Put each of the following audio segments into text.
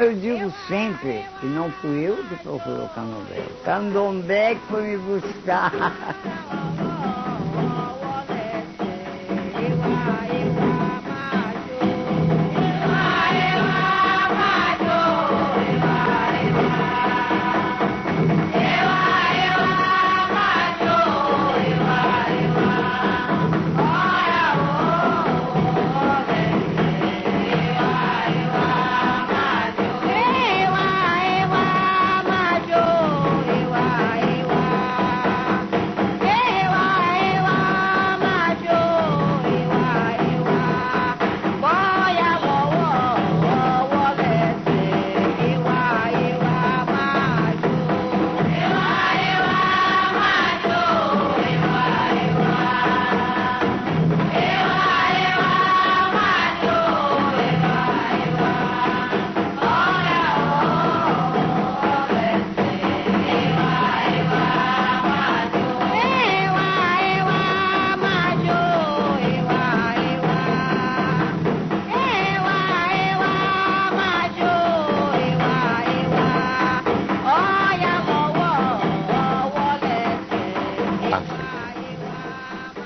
Eu digo sempre que não fui eu que procurou o candomblé. O candomblé que foi me buscar.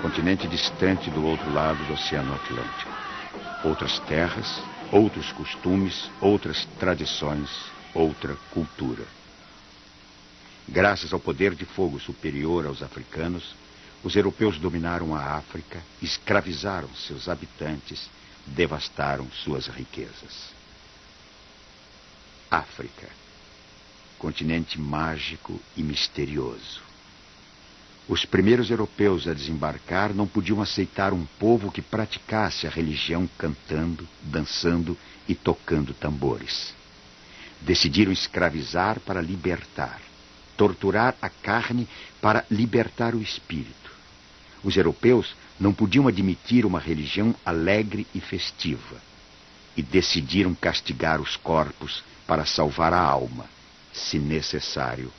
Continente distante do outro lado do Oceano Atlântico. Outras terras, outros costumes, outras tradições, outra cultura. Graças ao poder de fogo superior aos africanos, os europeus dominaram a África, escravizaram seus habitantes, devastaram suas riquezas. África, continente mágico e misterioso. Os primeiros europeus a desembarcar não podiam aceitar um povo que praticasse a religião cantando, dançando e tocando tambores. Decidiram escravizar para libertar, torturar a carne para libertar o espírito. Os europeus não podiam admitir uma religião alegre e festiva e decidiram castigar os corpos para salvar a alma, se necessário,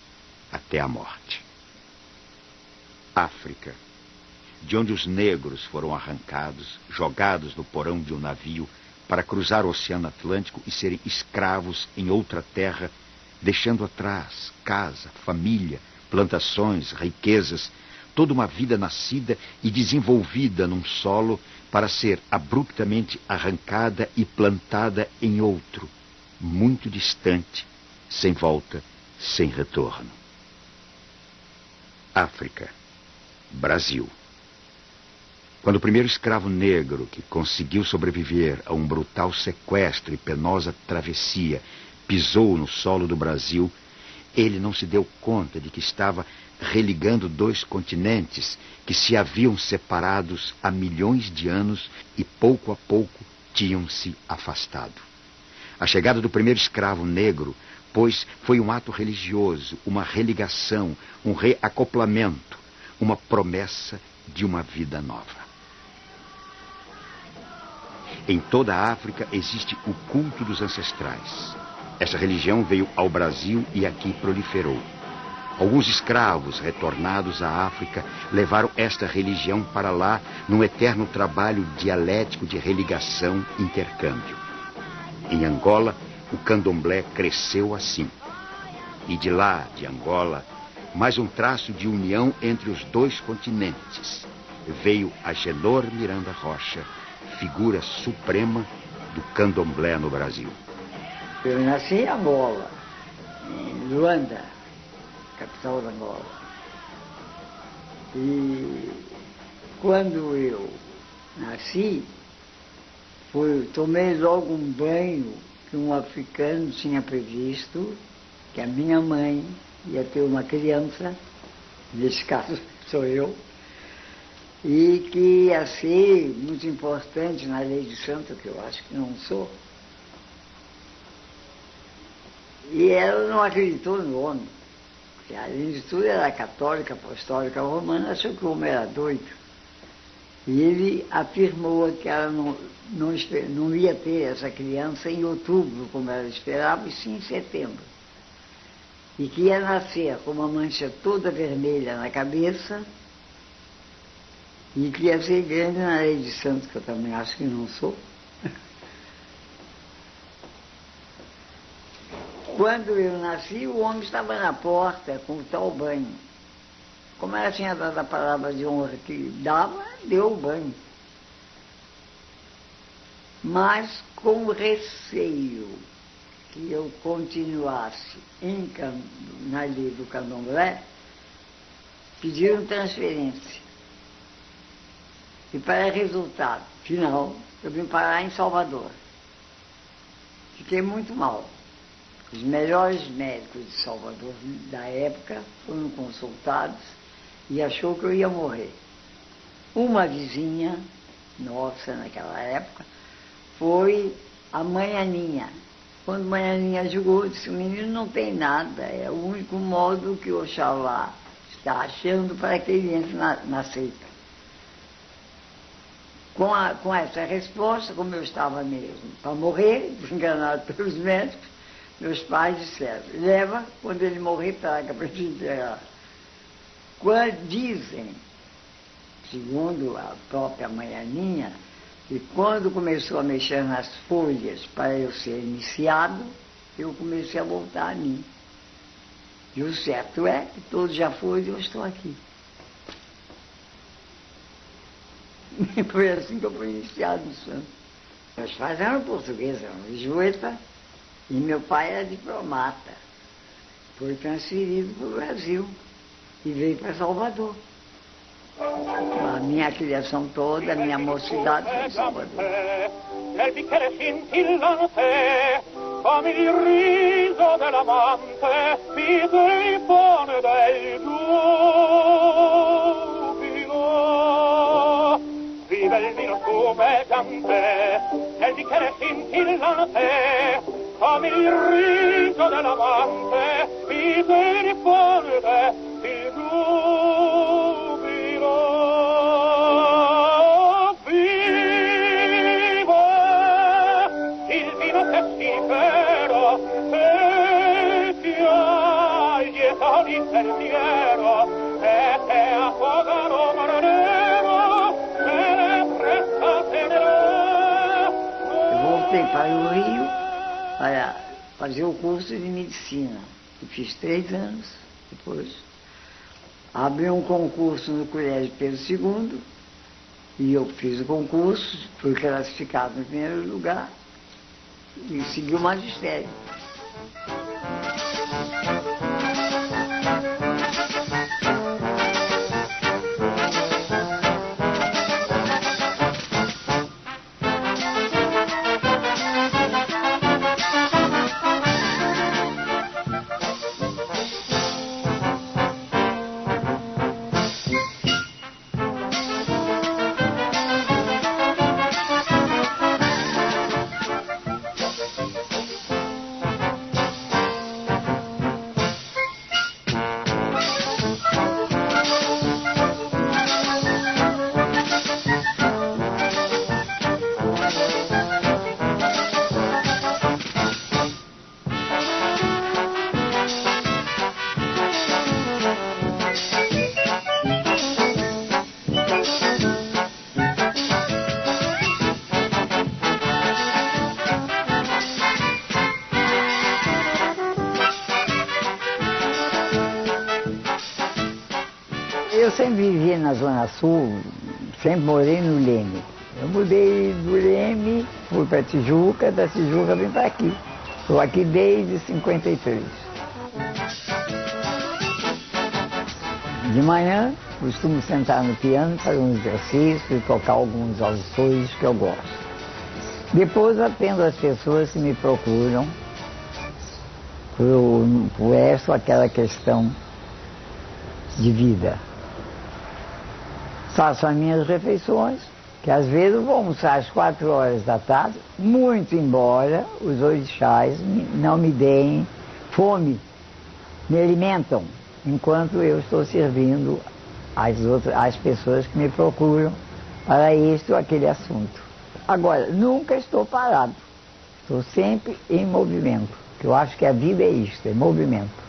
até a morte. África, de onde os negros foram arrancados, jogados no porão de um navio para cruzar o Oceano Atlântico e serem escravos em outra terra, deixando atrás casa, família, plantações, riquezas, toda uma vida nascida e desenvolvida num solo para ser abruptamente arrancada e plantada em outro, muito distante, sem volta, sem retorno. África. Brasil. Quando o primeiro escravo negro que conseguiu sobreviver a um brutal sequestro e penosa travessia pisou no solo do Brasil, ele não se deu conta de que estava religando dois continentes que se haviam separados há milhões de anos e pouco a pouco tinham se afastado. A chegada do primeiro escravo negro, pois, foi um ato religioso, uma religação, um reacoplamento, uma promessa de uma vida nova. Em toda a África existe o culto dos ancestrais. Essa religião veio ao Brasil e aqui proliferou. Alguns escravos retornados à África levaram esta religião para lá num eterno trabalho dialético de religação e intercâmbio. Em Angola, o candomblé cresceu assim. E de lá, de Angola, mais um traço de união entre os dois continentes. Veio Agenor Miranda Rocha, figura suprema do candomblé no Brasil. Eu nasci em Angola, em Luanda, capital da Angola. E quando eu nasci, tomei logo um banho que um africano tinha previsto, que a minha mãe ia ter uma criança, nesse caso sou eu, e que ia ser muito importante na lei de santo, que eu acho que não sou. E ela não acreditou no homem, porque além de tudo era católica, apostólica romana, achou que o homem era doido. E ele afirmou que ela não ia ter essa criança em outubro, como ela esperava, e sim em setembro. E que ia nascer com uma mancha toda vermelha na cabeça e que ia ser grande na lei de santo, que eu também acho que não sou. Quando eu nasci, o homem estava na porta com o tal banho. Como ela tinha dado a palavra de honra que dava, deu o banho. Mas com receio que eu continuasse na lei do candomblé, pediram transferência. E para resultado final, eu vim parar em Salvador. Fiquei muito mal. Os melhores médicos de Salvador da época foram consultados e achou que eu ia morrer. Uma vizinha nossa naquela época foi a mãe Aninha. Quando a mãe Aninha julgou, disse: o menino não tem nada, é o único modo que o Oxalá está achando para que ele entre na seita. Com essa resposta, como eu estava mesmo para morrer, enganado pelos médicos, meus pais disseram: leva, quando ele morrer, traga para te enterrar. Dizem, segundo a própria mãe Aninha, que quando começou a mexer nas folhas para eu ser iniciado, eu comecei a voltar a mim. E o certo é que todos já foram e eu estou aqui. Foi assim que eu fui iniciado no santo. Meus pais eram portugueses, eram jesuítas, e meu pai era diplomata. Foi transferido para o Brasil e veio para Salvador. A minha criação toda, a minha mocidade foi em Salvador. Nel bicchiere scintillante, come il riso dell'amante, viso il pone del giubilo. Vive il vino spumeggiante, nel bicchiere scintillante, come il riso dell'amante, viso il pone del giubilo. Viva il vino pestifero, e ti allieta l'interniero, e te affogano marinero, e le presta tenerò. Eu voltei para o Rio para fazer o curso de medicina. E fiz 3 anos depois. Abri um concurso no Colégio Pedro II, e eu fiz o concurso, fui classificado no primeiro lugar e segui o magistério. Eu sempre vivi na Zona Sul, sempre morei no Leme. Eu mudei do Leme, fui para Tijuca, da Tijuca vim para aqui. Estou aqui desde 53. De manhã, costumo sentar no piano, fazer um exercício e tocar alguns autores que eu gosto. Depois atendo as pessoas que me procuram por essa ou aquela questão de vida. Faço as minhas refeições, que às vezes vou almoçar às 4 horas da tarde, muito embora os orixás não me deem fome, me alimentam, enquanto eu estou servindo as pessoas que me procuram para este ou aquele assunto. Agora, nunca estou parado, estou sempre em movimento, que eu acho que a vida é isto, é movimento.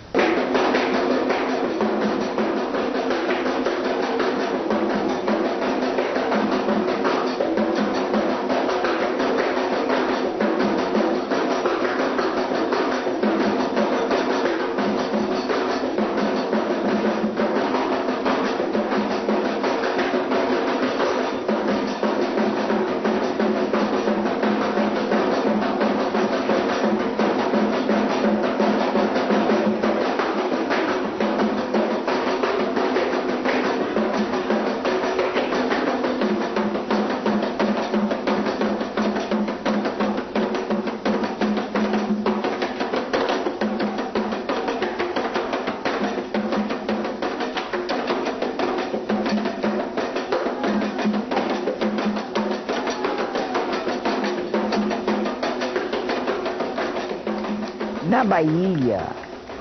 Na Bahia,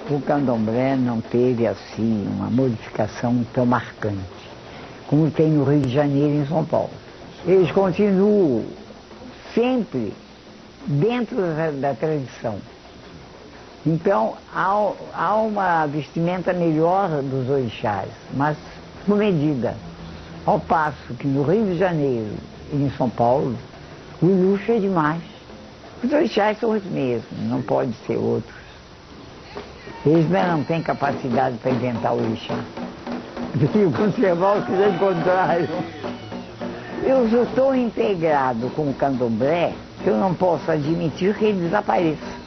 o candomblé não teve, assim, uma modificação tão marcante, como tem no Rio de Janeiro e em São Paulo. Eles continuam sempre dentro da tradição. Então, há uma vestimenta melhor dos orixás, mas por medida. Ao passo que no Rio de Janeiro e em São Paulo, o luxo é demais. Os orixás são os mesmos, não pode ser outros. Eles não têm capacidade para inventar o orixá. Deviam conservar o que eles encontraram. Eu sou tão integrado com o candomblé que eu não posso admitir que ele desapareça.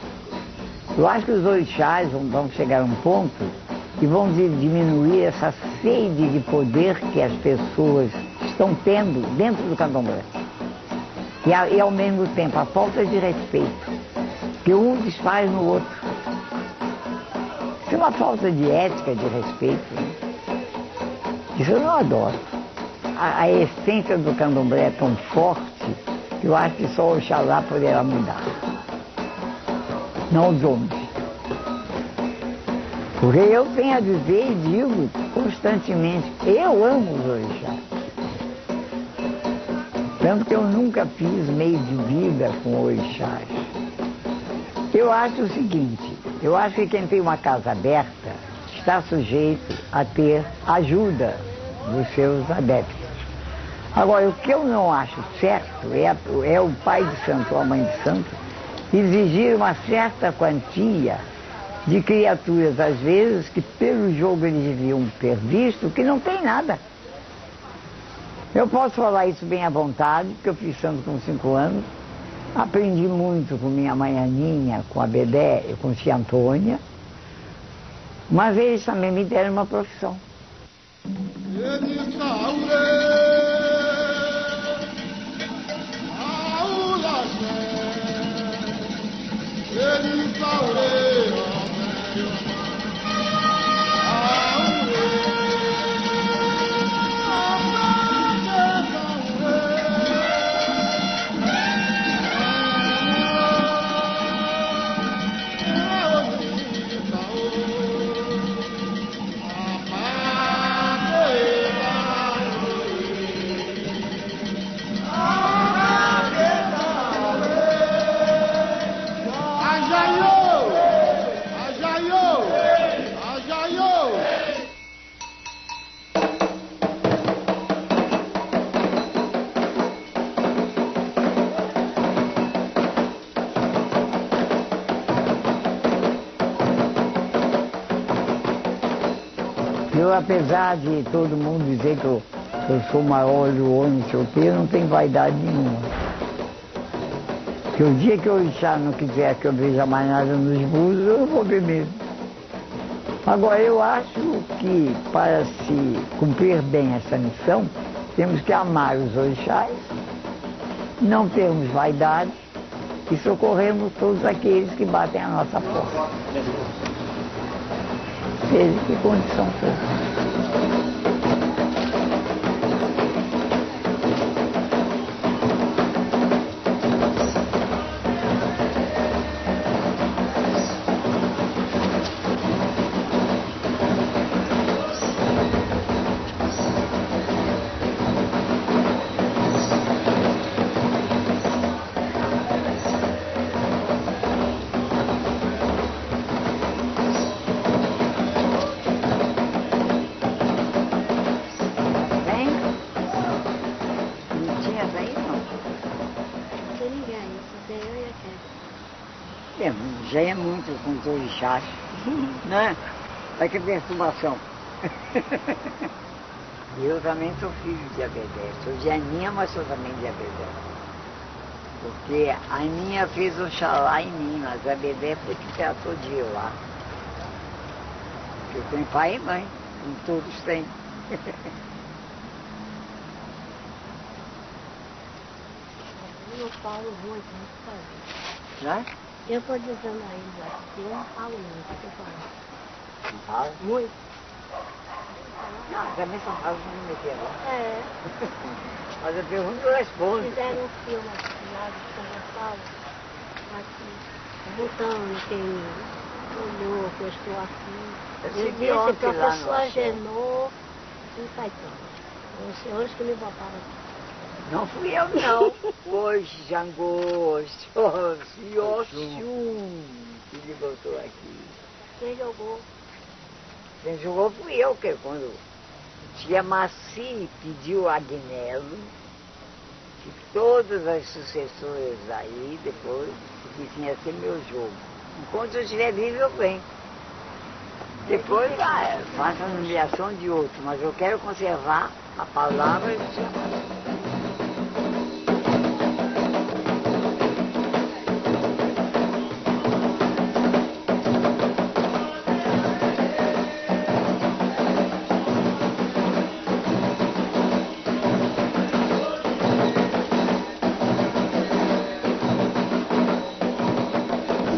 Eu acho que os orixás vão chegar a um ponto e vão diminuir essa sede de poder que as pessoas estão tendo dentro do candomblé. E ao mesmo tempo a falta de respeito que um desfaz no outro. Isso é uma falta de ética, de respeito. Isso eu não adoro. A essência do candomblé é tão forte que eu acho que só Oxalá poderá mudar. Não os homens. Porque eu tenho a dizer e digo constantemente, eu amo os orixás. Tanto que eu nunca fiz meio de vida com orixás. Eu acho o seguinte, eu acho que quem tem uma casa aberta está sujeito a ter ajuda dos seus adeptos. Agora, o que eu não acho certo é o pai de santo ou a mãe de santo exigir uma certa quantia de criaturas, às vezes, que pelo jogo eles deviam ter visto que não tem nada. Eu posso falar isso bem à vontade, porque eu fiz santo com 5 anos, aprendi muito com minha mãe Aninha, com a Bedé e com tia Antônia, mas eles também me deram uma profissão. Eu, apesar de todo mundo dizer que eu sou maior do homem, não sei o quê, eu não tenho vaidade nenhuma. Porque o dia que o orixá não quiser que eu veja mais nada nos búzios, eu vou ver mesmo. Agora, eu acho que para se cumprir bem essa missão, temos que amar os orixás, não termos vaidade e socorrermos todos aqueles que batem a nossa porta. Seja que condição for. Já é muito com os orixás, né? Olha que perturbação. Eu também sou filho de Abedé, sou de Aninha, mas sou também de Abedé. Porque a Aninha fez Oxalá em mim, mas a Abedé foi que tratou de eu lá. Eu tenho pai e mãe, como todos têm. Eu falo muito sabe? Né? Eu estou dizendo a eles aqui, eu não falo muito, eu falo. Não fala? Muito. Não, também São Paulo não me quer lá. É. Mas eu pergunto e eu respondo. Fizeram um filme aqui lá de São Gonçalo, aqui, Botando, tem olhou que eu estou aqui. Eu Eu tive disse, ontem lá no professor hotel. Agenor e Caetano. Os senhores que me botaram aqui. Não fui eu, não. Foi Jango, Yoshun, que me botou aqui. Quem jogou? Quem jogou fui eu, que quando tia Maci pediu a Agnello, que todas as sucessoras aí, depois, que tinha que ser meu jogo. Enquanto eu estiver vivo, eu venho. Depois faço a nomeação de outro, mas eu quero conservar a palavra de tia Maci.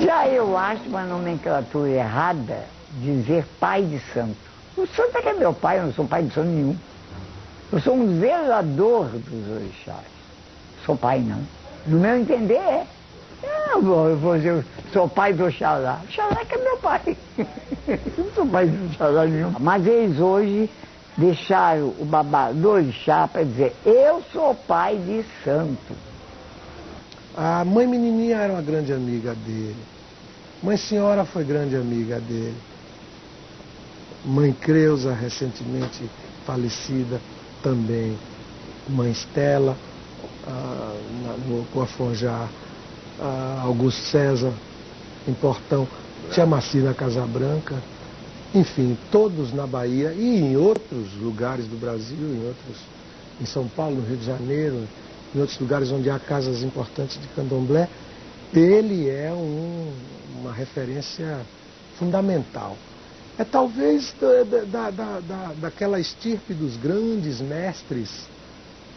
Já eu acho uma nomenclatura errada dizer pai de santo. O santo é que é meu pai, eu não sou pai de santo nenhum. Eu sou um zelador dos orixás. Sou pai, não. No meu entender, é. Eu vou dizer, eu sou pai do Oxalá. Oxalá que é meu pai. Eu não sou pai do Oxalá nenhum. Mas eles hoje deixaram o babá do orixá para dizer, eu sou pai de santo. A mãe menininha era uma grande amiga dele. Mãe senhora foi grande amiga dele. Mãe Creuza, recentemente falecida, também. Mãe Estela, no Coafonjá, Augusto César, em Portão, Tia Maci na Casa Branca. Enfim, todos na Bahia e em outros lugares do Brasil, em São Paulo, no Rio de Janeiro, em outros lugares onde há casas importantes de candomblé, ele é uma referência fundamental. É talvez daquela estirpe dos grandes mestres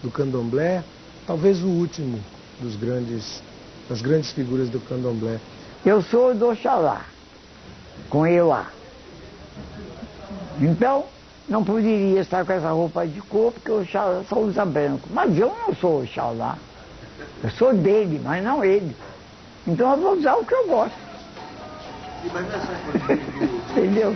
do candomblé, talvez o último das grandes figuras do candomblé. Eu sou do Oxalá, com Euá. Então, não poderia estar com essa roupa de cor, porque o Oxalá só usa branco. Mas eu não sou Oxalá. Eu sou dele, mas não ele. Então eu vou usar o que eu gosto. Entendeu?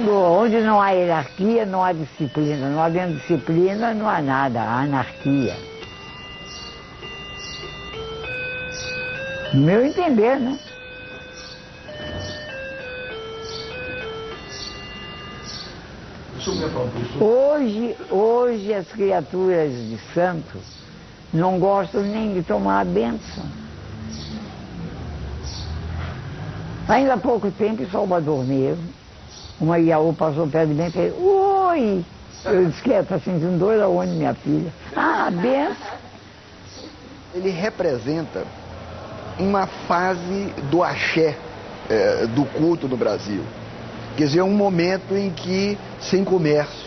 Onde não há hierarquia, não há disciplina. Não havendo disciplina, não há nada, há anarquia. No meu entender, né? Hoje as criaturas de santo não gostam nem de tomar a bênção. Ainda há pouco tempo, em Salvador mesmo, uma Iaú passou perto de mim e fez: oi! Eu disse: que está sentindo dor aonde, minha filha? Ah, a bênção. Ele representa uma fase do axé, do culto no Brasil. Quer dizer, um momento em que, sem comércio,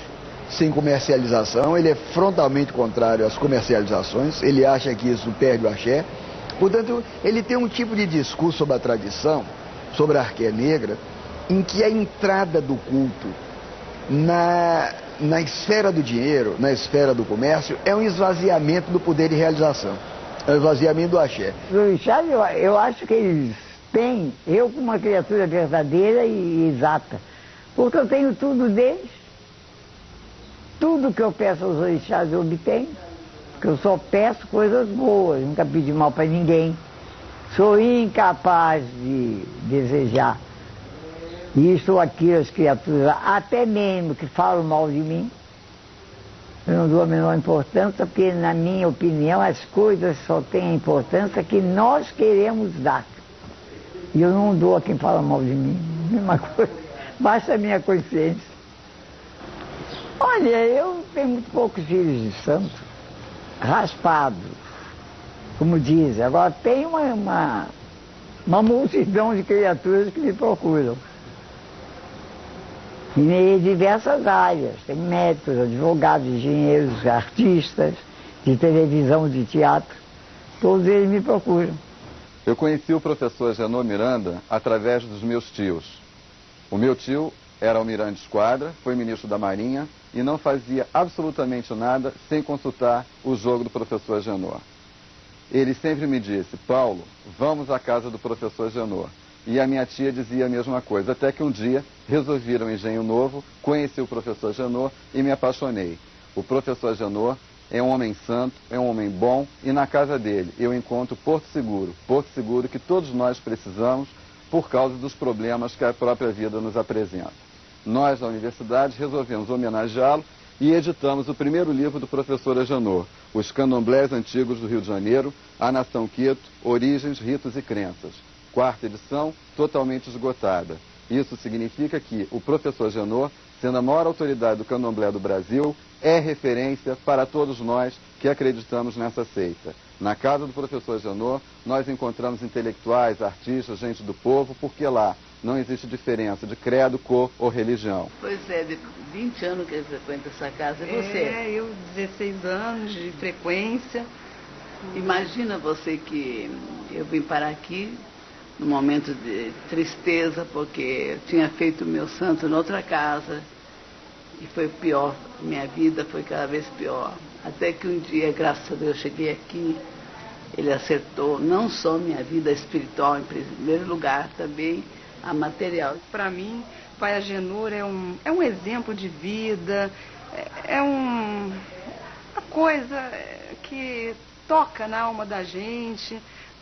sem comercialização, ele é frontalmente contrário às comercializações, ele acha que isso perde o axé. Portanto, ele tem um tipo de discurso sobre a tradição, sobre a arqué negra, em que a entrada do culto na esfera do dinheiro, na esfera do comércio, é um esvaziamento do poder de realização, é um esvaziamento do axé. Richard, eu acho que eles têm, eu como uma criatura verdadeira e exata, porque eu tenho tudo deles. Tudo que eu peço aos orixás eu obtenho, porque eu só peço coisas boas, nunca pedi mal para ninguém. Sou incapaz de desejar isso ou aquilo às criaturas, até mesmo que falam mal de mim. Eu não dou a menor importância, porque, na minha opinião, as coisas só têm a importância que nós queremos dar. E eu não dou a quem fala mal de mim. Mesma coisa, baixa a minha consciência. Olha, eu tenho muito poucos filhos de santo, raspados, como dizem. Agora tem uma multidão de criaturas que me procuram. Em diversas áreas. Tem médicos, advogados, engenheiros, artistas, de televisão, de teatro. Todos eles me procuram. Eu conheci o professor Genô Miranda através dos meus tios. O meu tio era almirante de esquadra, foi ministro da Marinha e não fazia absolutamente nada sem consultar o jogo do professor Genô. Ele sempre me disse: Paulo, vamos à casa do professor Genô. E a minha tia dizia a mesma coisa, até que um dia resolvi ir ao Engenho Novo, conheci o professor Genô e me apaixonei. O professor Genô é um homem santo, é um homem bom, e na casa dele eu encontro Porto Seguro que todos nós precisamos por causa dos problemas que a própria vida nos apresenta. Nós, da universidade, resolvemos homenageá-lo e editamos o primeiro livro do professor Agenor, Os Candomblés Antigos do Rio de Janeiro, A Nação Queto, Origens, Ritos e Crenças. Quarta edição, totalmente esgotada. Isso significa que o professor Agenor, sendo a maior autoridade do candomblé do Brasil, é referência para todos nós que acreditamos nessa seita. Na casa do professor Agenor, nós encontramos intelectuais, artistas, gente do povo, porque lá não existe diferença de credo, cor ou religião. Pois é, de 20 anos que ele frequenta essa casa, e você? Eu 16 anos de frequência. Imagina você que eu vim parar aqui num momento de tristeza, porque eu tinha feito o meu santo noutra casa e foi pior, minha vida foi cada vez pior. Até que um dia, graças a Deus, eu cheguei aqui, ele acertou não só minha vida espiritual em primeiro lugar, também a material. Para mim, Pai Agenor é um exemplo de vida, uma coisa que toca na alma da gente.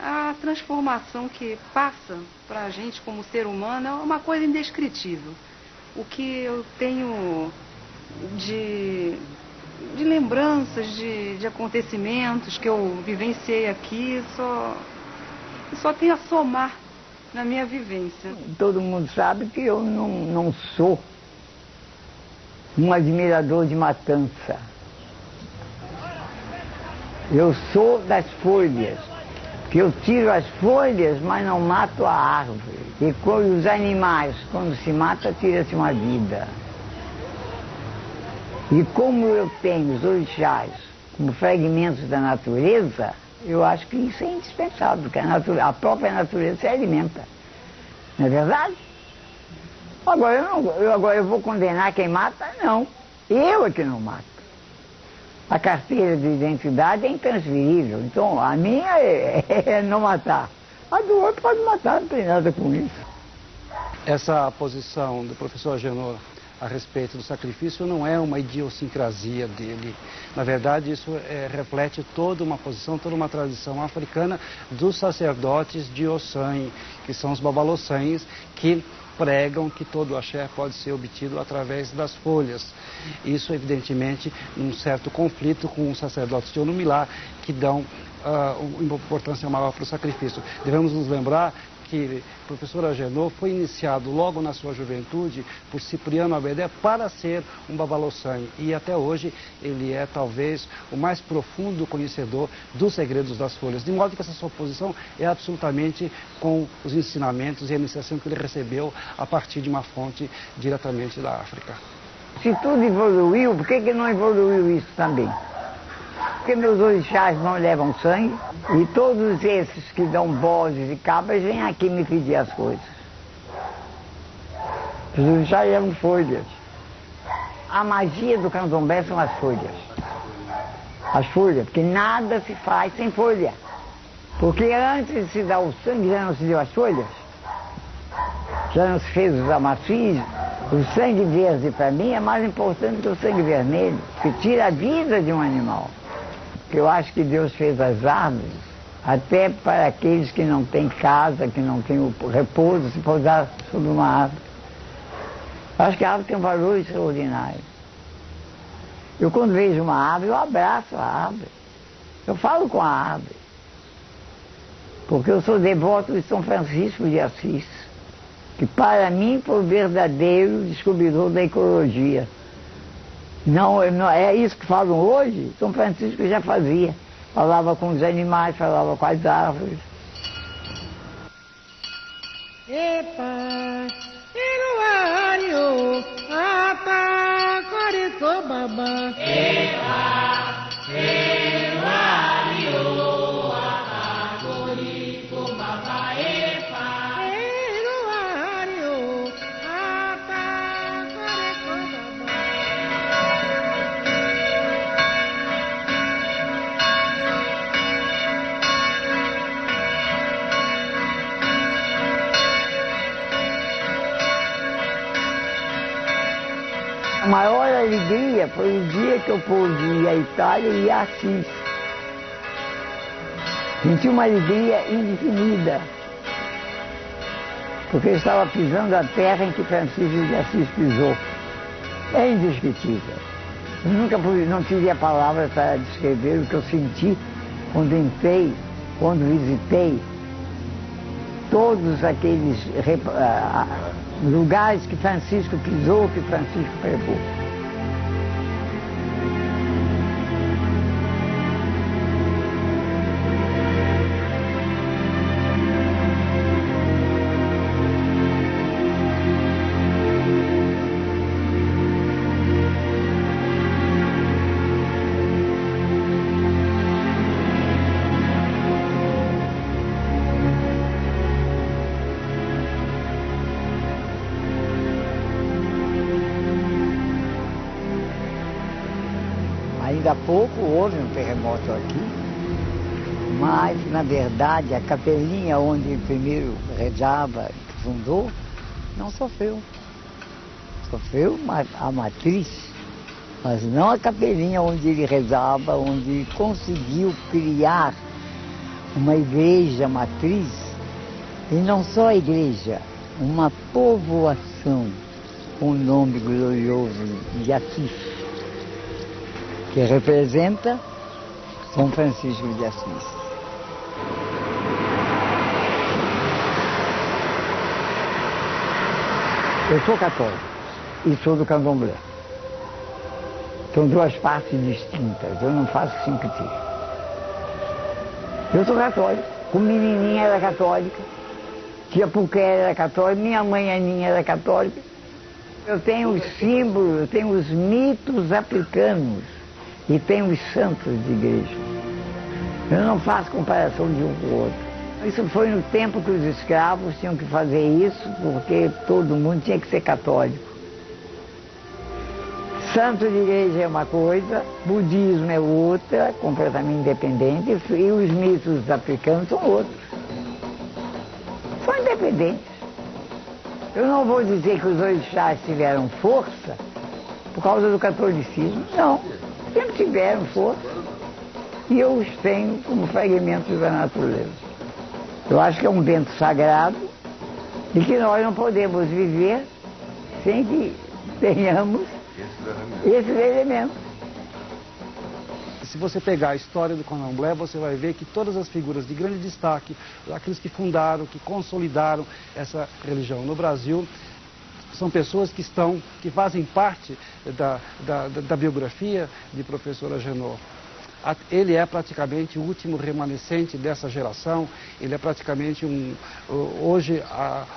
A transformação que passa para a gente como ser humano é uma coisa indescritível. O que eu tenho de lembranças, de acontecimentos que eu vivenciei aqui, só tem a somar na minha vivência. Todo mundo sabe que eu não sou um admirador de matança. Eu sou das folhas, que eu tiro as folhas, mas não mato a árvore. E os animais, quando se mata, tira-se uma vida. E como eu tenho os orixás como fragmentos da natureza, eu acho que isso é indispensável, porque a própria natureza se alimenta. Não é verdade? Agora eu vou condenar quem mata? Não. Eu é que não mato. A carteira de identidade é intransferível, então a minha é não matar. A do outro pode matar, não tem nada com isso. Essa posição do professor Agenor a respeito do sacrifício não é uma idiosincrasia dele. Na verdade, isso reflete toda uma posição, toda uma tradição africana dos sacerdotes de Ossan, que são os babalossães, que pregam que todo o axé pode ser obtido através das folhas. Isso, evidentemente, num certo conflito com os sacerdotes de Onumilá, que dão uma importância maior para o sacrifício. Devemos nos lembrar que o professor Agenor foi iniciado logo na sua juventude por Cipriano Abedé para ser um babalossã, e até hoje ele é talvez o mais profundo conhecedor dos segredos das folhas, de modo que essa sua posição é absolutamente com os ensinamentos e a iniciação que ele recebeu a partir de uma fonte diretamente da África. Se tudo evoluiu, por que não evoluiu isso também? Porque meus orixás não levam sangue e todos esses que dão bozes e cabras vêm aqui me pedir as coisas. Os orixás levam folhas. A magia do candomblé são as folhas. As folhas, porque nada se faz sem folha. Porque antes de se dar o sangue já não se deu as folhas. Já não se fez os amacis. O sangue verde para mim é mais importante que o sangue vermelho, que tira a vida de um animal. Eu acho que Deus fez as árvores até para aqueles que não têm casa, que não têm o repouso, se pousar sobre uma árvore. Eu acho que a árvore tem um valor extraordinário. Eu, quando vejo uma árvore, eu abraço a árvore. Eu falo com a árvore. Porque eu sou devoto de São Francisco de Assis, que para mim foi o verdadeiro descobridor da ecologia. Não, é isso que falam hoje. São Francisco já fazia. Falava com os animais, falava com as árvores. Epa, Eruário, Ata, Corito, Baba. Epa, Eruário, Ata, Corito, Baba. Epa, Eruário, Ata, Corito, Baba. A maior alegria foi o dia que eu pude ir à Itália e a Assis. Senti uma alegria indefinida, porque eu estava pisando a terra em que Francisco de Assis pisou. É indescritível. Eu nunca não tive a palavra para descrever o que eu senti quando entrei, quando visitei todos aqueles lugares que Francisco pisou, que Francisco pregou. Ainda há pouco houve um terremoto aqui, mas, na verdade, a capelinha onde ele primeiro rezava, que fundou, não sofreu. Sofreu a matriz, mas não a capelinha onde ele rezava, onde ele conseguiu criar uma igreja matriz, e não só a igreja, uma povoação com o nome glorioso de Assis, que representa São Francisco de Assis. Eu sou católico e sou do candomblé. São duas partes distintas, eu não faço simpatia. Eu sou católico, como menininha era católica, tia Puquera era católica, minha mãe Aninha era católica. Eu tenho os símbolos, eu tenho os mitos africanos. E tem os santos de igreja. Eu não faço comparação de um com o outro. Isso foi no tempo que os escravos tinham que fazer isso, porque todo mundo tinha que ser católico. Santo de igreja é uma coisa, budismo é outra, completamente independente, e os mitos africanos são outros. São independentes. Eu não vou dizer que os orixás tiveram força por causa do catolicismo, não. Sempre tiveram força e eu os tenho como fragmentos da natureza. Eu acho que é um vento sagrado e que nós não podemos viver sem que tenhamos esses elementos. Se você pegar a história do candomblé, você vai ver que todas as figuras de grande destaque, aqueles que fundaram, que consolidaram essa religião no Brasil, são pessoas que fazem parte da biografia de professor Agenor. Ele é praticamente o último remanescente dessa geração, ele é praticamente hoje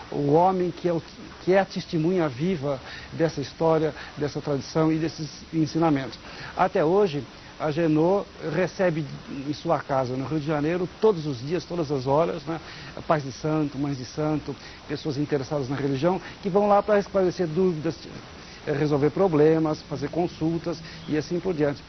o homem que é a testemunha viva dessa história, dessa tradição e desses ensinamentos. Até hoje, Agenor recebe em sua casa no Rio de Janeiro, todos os dias, todas as horas, né, pais de santo, mães de santo, pessoas interessadas na religião, que vão lá para esclarecer dúvidas, resolver problemas, fazer consultas e assim por diante.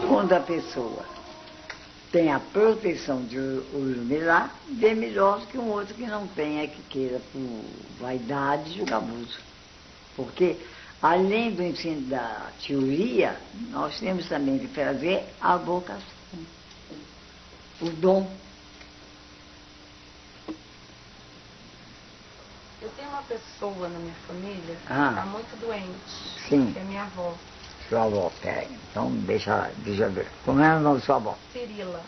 Quando a pessoa tem a proteção de Orixá, bem melhor do que um outro que não tenha, que queira por vaidade e abuso. Porque, além do ensino da teoria, nós temos também que trazer a vocação, o dom. Eu tenho uma pessoa na minha família que Ah. está muito doente, Sim. que é minha avó, Sua avó, então deixa eu ver. Como é o nome da sua avó? Cirila.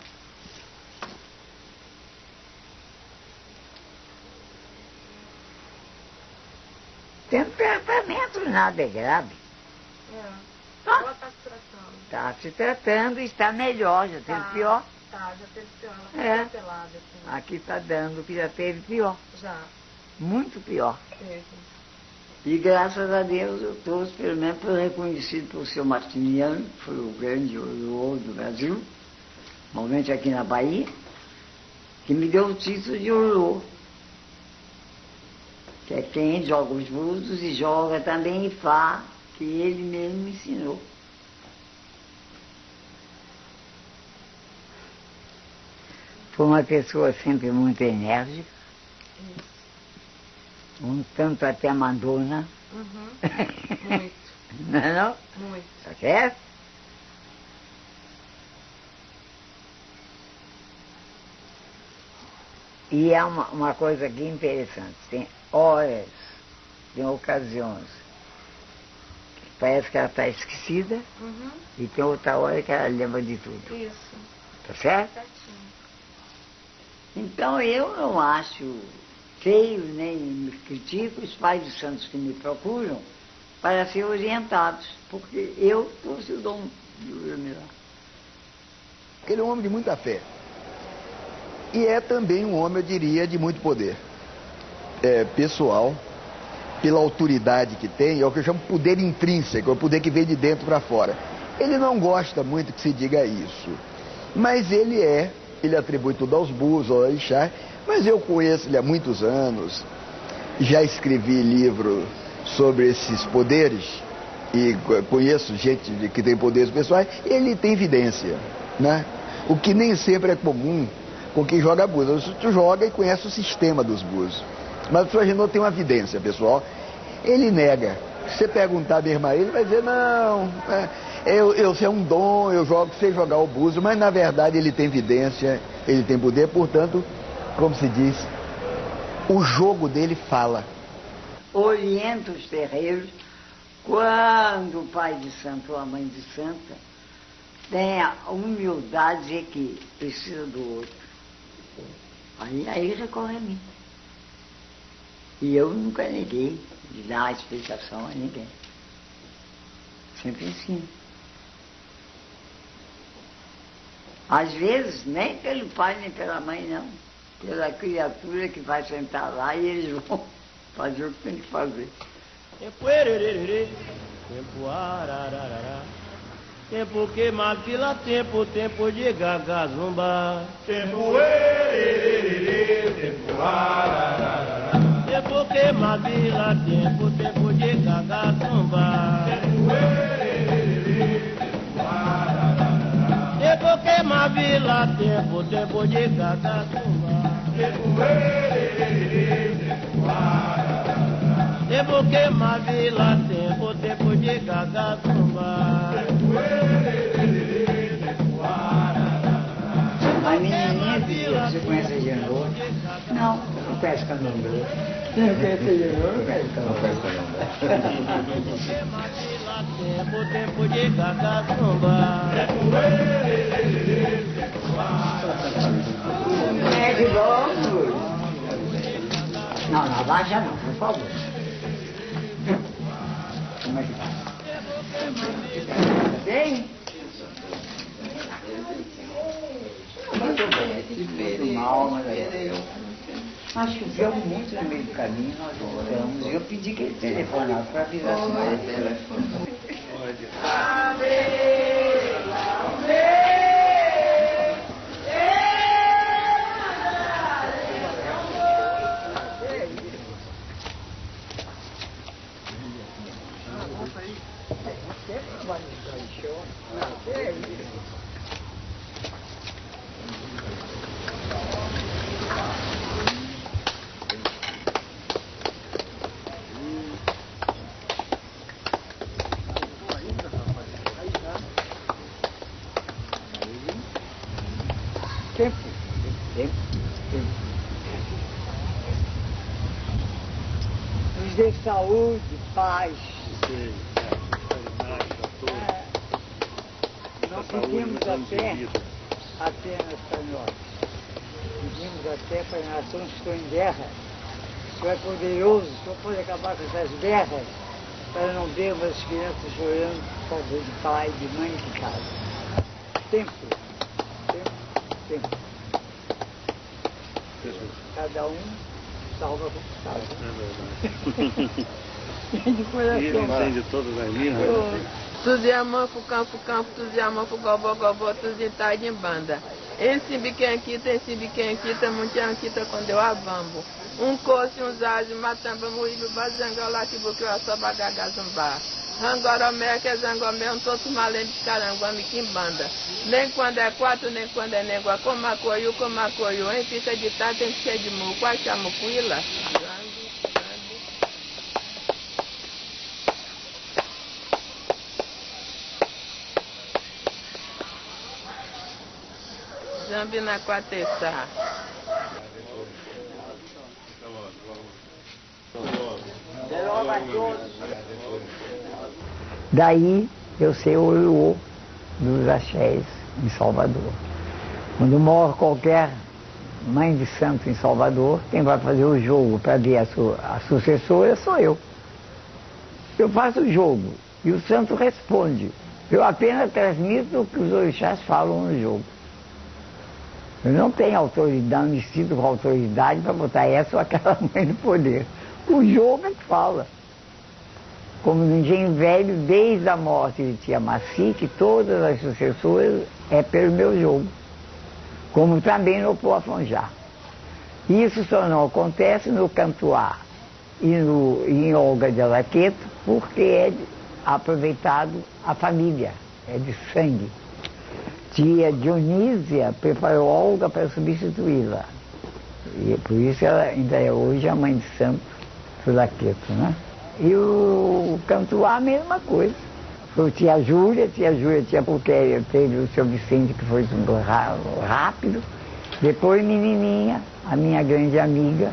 Tem tratamento, nada é grave. Ela está se tratando. Está se tratando e está melhor, já teve pior. Tá, já teve pior. Ela foi É. atropelada, assim. Aqui está dando que já teve pior. Já Muito pior. teve. E graças a Deus eu trouxe, pelo menos, foi reconhecido pelo seu Martiniano, que foi o grande ouro do Brasil, normalmente aqui na Bahia, que me deu o título de ouro, que é quem joga os búzios e joga também Ifá, que ele mesmo me ensinou. Foi uma pessoa sempre muito enérgica, um tanto até mandona. Uhum. Muito, Não é não? muito. Tá certo? E é uma coisa aqui interessante. Tem horas, tem ocasiões que parece que ela está esquecida Uhum. e tem outra hora que ela lembra de tudo. Isso. Tá certo? Certinho. Então eu não acho feio nem me critico os pais de santos que me procuram para ser orientados, porque eu trouxe o dom de Urumilá. Ele é um homem de muita fé. E é também um homem, eu diria, de muito poder. Pessoal, pela autoridade que tem, é o que eu chamo de poder intrínseco, é o poder que vem de dentro para fora. Ele não gosta muito que se diga isso, mas ele atribui tudo aos búzios, ao orixá, mas eu conheço ele há muitos anos, já escrevi livro sobre esses poderes, e conheço gente que tem poderes pessoais, ele tem evidência, né? O que nem sempre é comum com quem joga búzios. Tu joga e conhece o sistema dos búzios. Mas o professor Agenor tem uma evidência, pessoal. Ele nega. Se você perguntar mesmo a ele, vai dizer, não, eu sei um dom, eu sei jogar o búzio, mas na verdade ele tem evidência, ele tem poder, portanto, como se diz, o jogo dele fala. Orienta os terreiros quando o pai de santo ou a mãe de santa tem a humildade de dizer que precisa do outro. Aí recorre a mim. E eu nunca neguei de dar uma explicação a ninguém. Sempre ensino. Às vezes, nem pelo pai nem pela mãe, não. Pela criatura que vai sentar lá e eles vão fazer o que tem que fazer. Tempo erererê, tempo arararará, tempo que mapila, tempo de gagazumba. Tempo erererê, tempo arararará, tempo que mapila, tempo de gagazumba. Tempo erererê, tempo arararará, tempo que mapila, tempo de gagazumba. Tempo erererê, tempo arararará, tempo que mavila, tempo de gagazumba. A menininha dizia, você conhece a Agenor? Não, não conhece Candomblé. Não conhece a Agenor? Não conhece Candomblé. Tempo de gagazumba. É de novo. Não, na baixa não, por favor. Como é que tá? Bem? Muito bem, muito mal, mas acho que viu muito no meio do caminho, nós voltamos. Eu pedi que ele telefonasse para avisar se não era telefone. Nos dê saúde, paz. Nós pedimos até apenas para nós. Pedimos até para as nações que estão em guerra. O Senhor é poderoso, o Senhor pode acabar com essas guerras para não termos as crianças chorando por falta de pai, de mãe de casa. Tempo. Cada um salva com salva. De coração. de todas as linhas. Tudo é amor pro campo, tudo é amor pro gobó, tudo tá de banda. Esse biquem aqui, muito aqui, quando eu abambo. Um coço, um zazo, matamba, moído, bazanga, lá que boqueu a sua bagagazumba. Rangoromé, que é zangomé, um todo malém de caranguame, que banda. Nem quando é quatro, nem quando é négua, comacoio, em fica de tá, tem que ser de muco, achamucuila. Zambi na Quatessá. Daí eu sei o Oiô dos axés em Salvador. Quando morre qualquer mãe de santo em Salvador, quem vai fazer o jogo para ver a sucessora sou eu. Eu faço o jogo e o santo responde. Eu apenas transmito o que os orixás falam no jogo. Eu não tenho autoridade, não me sinto com autoridade para botar essa ou aquela mãe no poder. O jogo é que fala. Como no engenho velho, desde a morte de tia Maci, que todas as sucessoras é pelo meu jogo. Como também no Poafonjá. Isso só não acontece no Cantuá em Olga de Araqueto, porque é aproveitado a família, é de sangue. Tia Dionísia preparou Olga para substituí-la. E por isso ela ainda é hoje a mãe de santo do Araqueto, né? E o Cantuá, a mesma coisa. Foi tia Júlia, porque teve o seu Vicente, que foi tudo rápido. Depois Menininha, a minha grande amiga,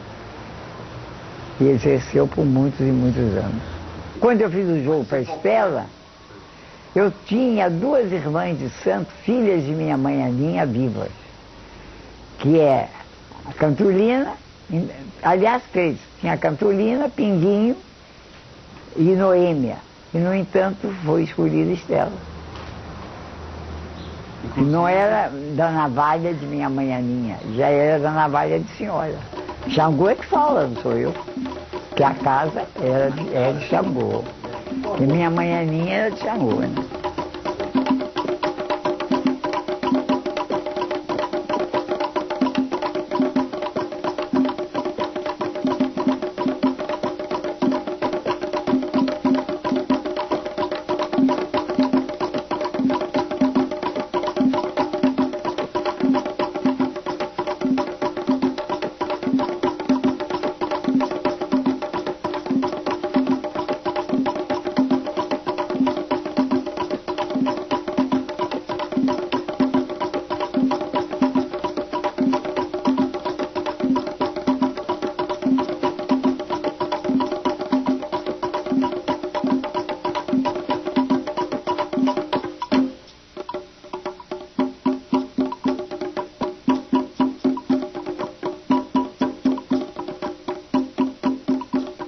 e exerceu por muitos e muitos anos. Quando eu fiz o jogo para a Estela, eu tinha 2 irmãs de santo, filhas de minha mãe Aninha, vivas, que é a Cantulina, aliás 3, tinha a Cantulina, Pinguinho e Noêmia. E, no entanto, foi escolhida Estela. Não era da navalha de minha mãe Aninha, já era da navalha de senhora. Xangô é que fala, não sou eu. Que a casa era de Xangô. E minha mãe Aninha era de Xangô, né?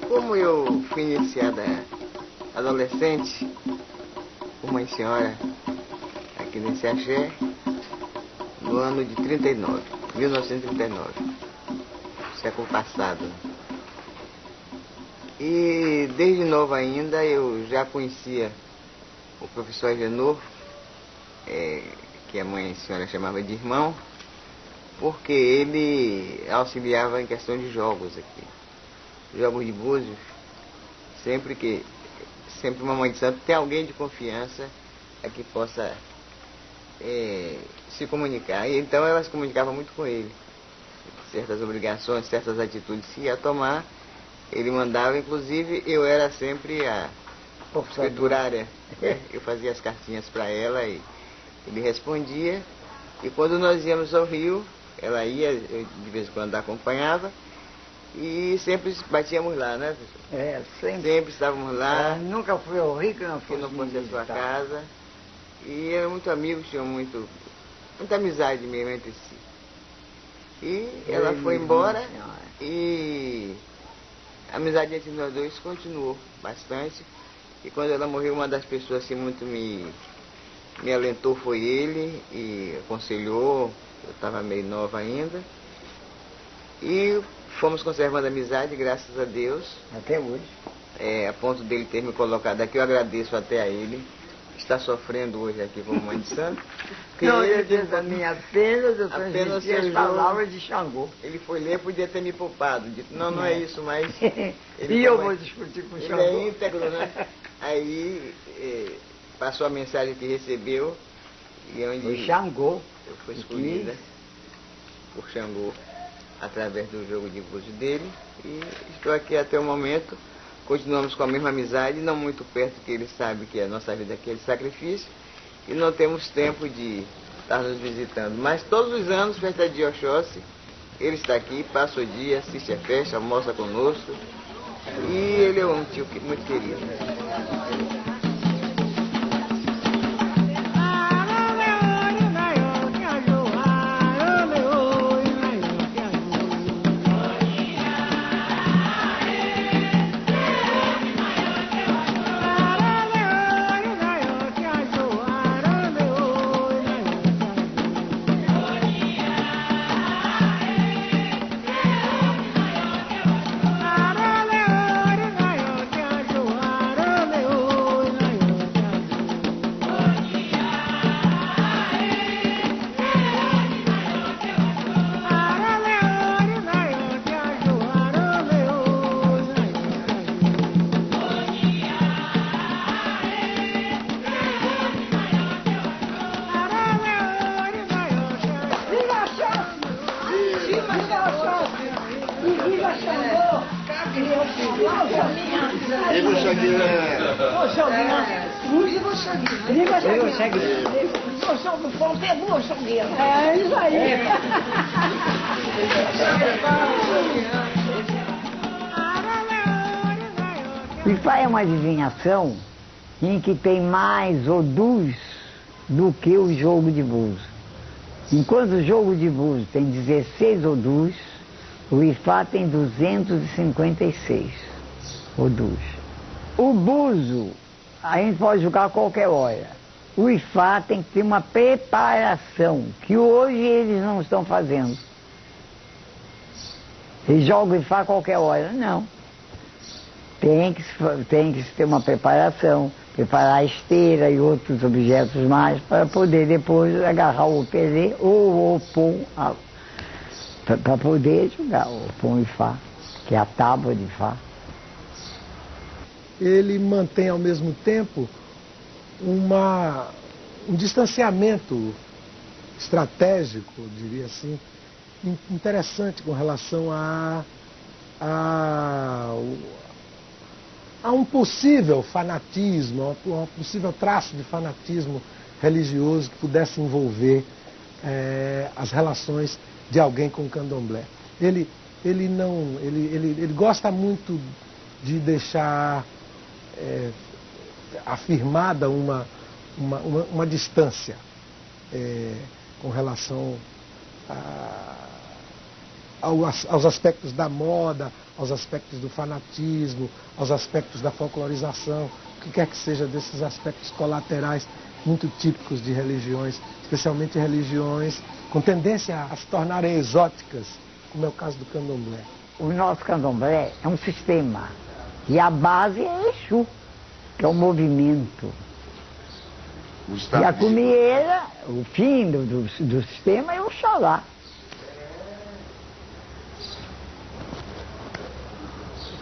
Como eu fui iniciada adolescente por mãe senhora aqui nesse axé, no ano de 39, 1939, século passado. E desde nova ainda eu já conhecia o professor Agenor, que a mãe senhora chamava de irmão, porque ele auxiliava em questão de jogos aqui. Jogos de búzios, sempre uma mãe de santo tem alguém de confiança a que possa se comunicar. E então ela se comunicava muito com ele. Certas obrigações, certas atitudes se ia tomar, ele mandava, inclusive eu era sempre a escriturária. Eu fazia as cartinhas para ela e ele respondia. E quando nós íamos ao Rio, ela ia, eu de vez em quando acompanhava. E sempre batíamos lá, né, professor? Sempre estávamos lá. Nunca fui ao Rio que não fosse a sua casa. E eram muito amigos, tinham muita amizade mesmo entre si. E ela foi embora e a amizade entre nós dois continuou bastante. E quando ela morreu, uma das pessoas assim muito me alentou foi ele e aconselhou. Eu estava meio nova ainda. E fomos conservando a amizade, graças a Deus. Até hoje. A ponto dele ter me colocado aqui, eu agradeço até a ele. Está sofrendo hoje aqui como mãe de santo. Não, eu disse a minha apenas, eu transmiti as palavras de Xangô. Ele foi ler, podia ter me poupado. Disse, não é isso, mas... E eu vou discutir com o Xangô. Ele é íntegro, né? Aí passou a mensagem que recebeu. E onde o Xangô. Eu fui escolhida por Xangô através do jogo de búzios dele. E estou aqui até o momento. Continuamos com a mesma amizade, não muito perto, que ele sabe que a nossa vida aqui é de sacrifício. E não temos tempo de estar nos visitando. Mas todos os anos, festa de Oxóssi, ele está aqui, passa o dia, assiste a festa, almoça conosco. E ele é um tio muito querido. É isso aí. O Ifá é uma adivinhação em que tem mais odus do que o jogo de búzio. Enquanto o jogo de búzio tem 16 odus, o Ifá tem 256 odus. O búzio a gente pode jogar a qualquer hora. O Ifá tem que ter uma preparação, que hoje eles não estão fazendo. Eles jogam o Ifá a qualquer hora. Não. Tem que se ter uma preparação, preparar a esteira e outros objetos mais para poder depois agarrar o Pelé ou o Opon para poder jogar o Opon Ifá, que é a tábua de Ifá. Ele mantém ao mesmo tempo um distanciamento estratégico, eu diria assim, interessante com relação a um possível fanatismo, a um possível traço de fanatismo religioso que pudesse envolver as relações de alguém com o candomblé. Ele gosta muito de deixar afirmada uma distância com relação aos aspectos da moda, aos aspectos do fanatismo, aos aspectos da folclorização, o que quer que seja desses aspectos colaterais muito típicos de religiões, especialmente religiões com tendência a se tornarem exóticas, como é o caso do candomblé. O nosso candomblé é um sistema, e a base é Exu, que é o movimento. E a comieira, o fim do sistema é o Oxalá.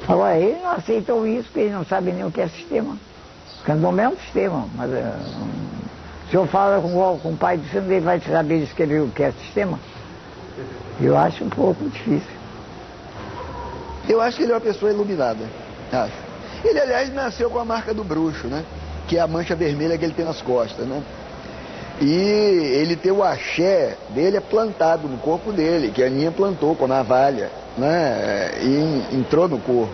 Agora, eles não aceitam isso, porque eles não sabem nem o que é sistema. O candomblé é um sistema, mas se o senhor fala com o pai do santo, ele vai saber escrever o que é sistema? Eu acho um pouco difícil. Eu acho que ele é uma pessoa iluminada, acho. Ele, aliás, nasceu com a marca do bruxo, né? Que é a mancha vermelha que ele tem nas costas, né? E ele tem o axé dele é plantado no corpo dele, que a Aninha plantou com a navalha, né? E entrou no corpo.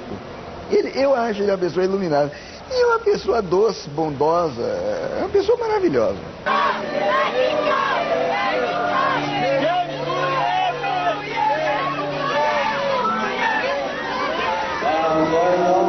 Eu acho ele uma pessoa iluminada. E é uma pessoa doce, bondosa, é uma pessoa maravilhosa. Agora